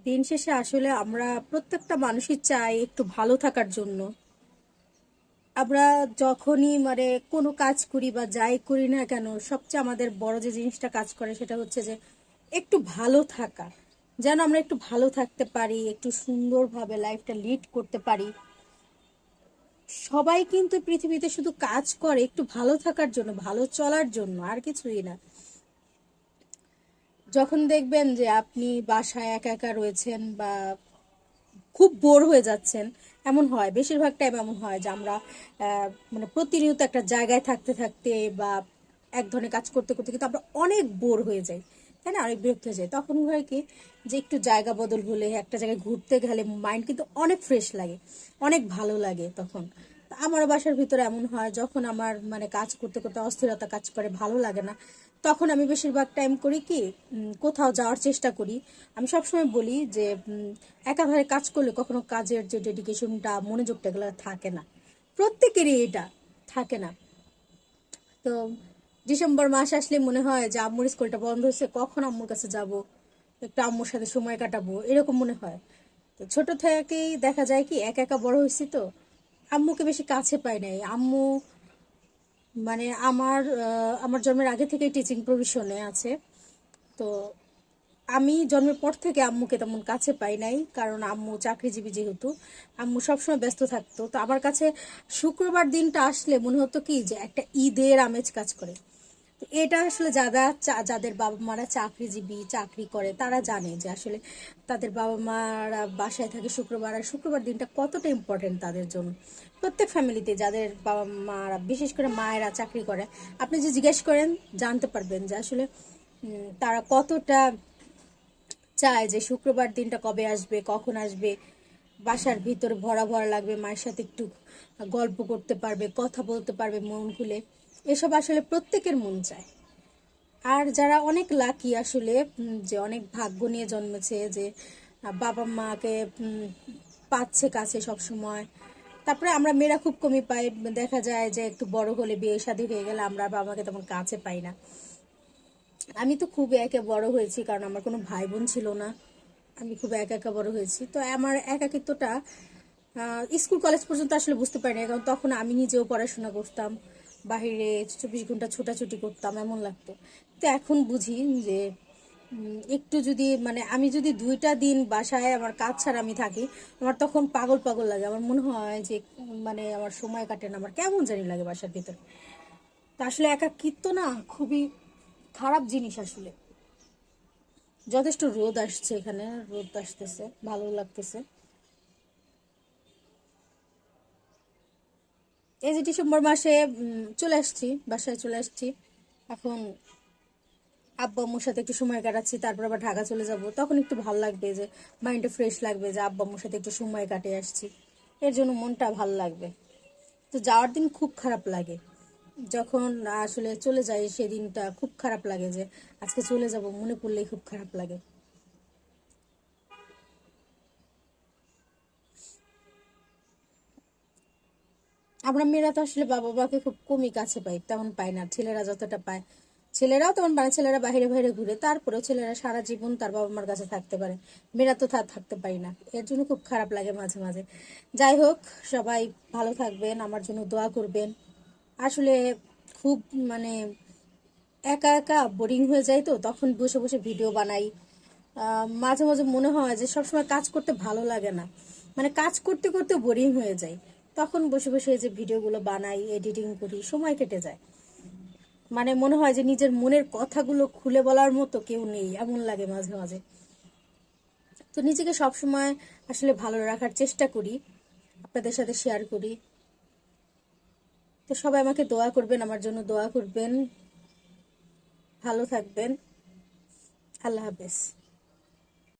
দিন শেষে আসলে আমরা প্রত্যেকটা মানুষই চাই একটু ভালো থাকার জন্য। আমরা যখনই মানে কোনো কাজ করি বা যাই করি না কেন, সবচেয়ে আমাদের বড় যে জিনিসটা কাজ করে সেটা হচ্ছে যে একটু ভালো থাকা। যেন আমরা একটু ভালো থাকতে পারি, একটু সুন্দরভাবে লাইফটা লিড করতে পারি। সবাই কিন্তু পৃথিবীতে শুধু কাজ করে একটু ভালো থাকার জন্য, ভালো চলার জন্য, আর কিছুই না। যখন দেখবেন যে আপনি বাসায় একা একা রয়েছেন বা খুব বোর হয়ে যাচ্ছেন, এমন হয় বেশিরভাগ টাইম, এমন হয় যে আমরা মানে প্রতিনিয়ত একটা জায়গায় থাকতে থাকতে বা এক ধরনের কাজ করতে করতে কিন্তু আমরা অনেক বোর হয়ে যাই, তাই না? অনেক বিরক্ত হয়ে যায়। তখন হয় কি যে একটু জায়গা বদল হলে, একটা জায়গায় ঘুরতে গেলে মাইন্ড কিন্তু অনেক ফ্রেশ লাগে, অনেক ভালো লাগে তখন। আমারও বাসার ভিতরে এমন হয়, যখন আমার মানে কাজ করতে করতে অস্থিরতা কাজ করে, ভালো লাগে না, তখন আমি বেশিরভাগ টাইম করি কি, কোথাও যাওয়ার চেষ্টা করি। আমি সবসময় বলি যে একাধারে কাজ করলে কখনো কাজের যে ডেডিকেশনটা, মনোযোগটা, এগুলো থাকে না। প্রত্যেকেরই এটা থাকে না। তো ডিসেম্বর মাস আসলে মনে হয় যে আম্মুর স্কুলটা বন্ধ হয়েছে, কখন আম্মুর কাছে যাব, একটু আম্মুর সাথে সময় কাটাবো, এরকম মনে হয়। তো ছোট থেকেই দেখা যায় কি একা একা বড় হয়েছি, তো আম্মুকে বেশি কাছে পাই নাই। আম্মু মানে আমার জন্মের আগে থেকেই টিচিং প্রফেশনে আছে। তো আমি জন্মের পর থেকে আম্মুকে তেমন কাছে পাই নাই, কারণ আম্মু চাকরিজীবী যেহেতু। আম্মু সবসময় ব্যস্ত থাকতো, তো আমার কাছে শুক্রবার দিনটা আসলে মনে হতো কি যে একটা ঈদের আমেজ কাজ করে। তো এটা আসলে যাদের বাবা মারা চাকরিজীবী, চাকরি করে, তারা জানে যে আসলে তাদের বাবা মারা বাসায় থাকে শুক্রবার, আর শুক্রবার দিনটা কতটা ইম্পর্টেন্ট তাদের জন্য। প্রত্যেক ফ্যামিলিতে যাদের বাবা মারা, বিশেষ করে মায়েরা চাকরি করে, আপনি যে জিজ্ঞেস করেন জানতে পারবেন যে আসলে তারা কতটা চায় যে শুক্রবার দিনটা কবে আসবে, কখন আসবে। বাসার ভিতরে ভরা ভরা লাগবে, মায়ের সাথে একটু গল্প করতে পারবে, কথা বলতে পারবে মন খুলে। এসব আসলে প্রত্যেকের মন চায়। আর যারা অনেক লাকি আসলে, যে অনেক ভাগ্য নিয়ে জন্মেছে, যে বাবা মাকে পাচ্ছে কাছে সব সময়। তারপরে আমরা মেয়েরা খুব কমই পাই, দেখা যায় যে একটু বড় হলে, বিয়ে শাদী হয়ে গেলে আমরা বাবা মাকে তেমন কাছে পাই না। আমি তো খুব একা বড় হয়েছি, কারণ আমার কোনো ভাই বোন ছিল না। আমি খুব একা একা বড় হয়েছি, তো আমার একাকিত্বটা স্কুল কলেজ পর্যন্ত আসলে বুঝতে পারিনি, কারণ তখন আমি নিজেও পড়াশোনা করতাম, বাহিরে 24 ঘন্টা ছোটাছুটি করতাম, এমন লাগতো। তো এখন বুঝি যে একটু যদি মানে আমি যদি 2টা দিন বাসায় আমার কাজ ছাড়া আমি থাকি, আমার তখন পাগল পাগল লাগে। আমার মনে হয় যে মানে আমার সময় কাটে না, আমার কেমন জানি লাগে বাসার ভিতরে। তো আসলে একাকিত্ব না খুবই খারাপ জিনিস আসলে। যথেষ্ট রোদ আসছে, এখানে রোদ আসতেছে, ভালো লাগতেছে। এই যে ডিসেম্বর মাসে চলে আসছি, বাসায় চলে আসছি। এখন আব্বা আম্মুর সাথে একটু সময় কাটাচ্ছি, তারপর আবার ঢাকা চলে যাব, তখন একটু ভালো লাগবে, যে মাইন্ডটা ফ্রেশ লাগবে, যে আব্বা আম্মুর সাথে একটু সময় কাটে আসছি, এর জন্য মনটা ভালো লাগবে। তো যাওয়ার দিন খুব খারাপ লাগে, যখন আসলে চলে যাই সেদিনটা খুব খারাপ লাগে, যে আজকে চলে যাব মনে পড়লেই খুব খারাপ লাগে। আমরা মেয়েরা তো আসলে বাবা মাকে খুব কমই কাছে পাই, তেমন পাই না, ছেলেরা যতটা পায়। ছেলেরাও তেমন পায় না, ছেলেরা বাইরে বাইরে ঘুরে, তারপরেও ছেলেরা সারা জীবন তার বাবা মার কাছে থাকতে পারে। মেয়েরা তো থাকতে পারি না, এর জন্য খুব খারাপ লাগে মাঝে মাঝে। যাই হোক, সবাই ভালো থাকবেন, আমার জন্য দোয়া করবেন। আসলে খুব মানে একা একা বোরিং হয়ে যায়, তো তখন বসে বসে ভিডিও বানাই। মাঝে মাঝে মনে হয় যে সবসময় কাজ করতে ভালো লাগে না, মানে কাজ করতে করতে বোরিং হয়ে যায়। তখন বসে বসে এই যে ভিডিওগুলো বানাই, এডিটিং করি, সময় কেটে যায়। মানে মনে হয় যে নিজের মনের কথাগুলো খুলে বলার মতো কেউ নেই, এমন লাগে মাঝে মাঝে। তো নিজেকে সবসময় আসলে ভালো রাখার চেষ্টা করি, আপনাদের সাথে শেয়ার করি। তো সবাই আমাকে দোয়া করবেন, আমার জন্য দোয়া করবেন। ভালো থাকবেন। আল্লাহ হাফেজ।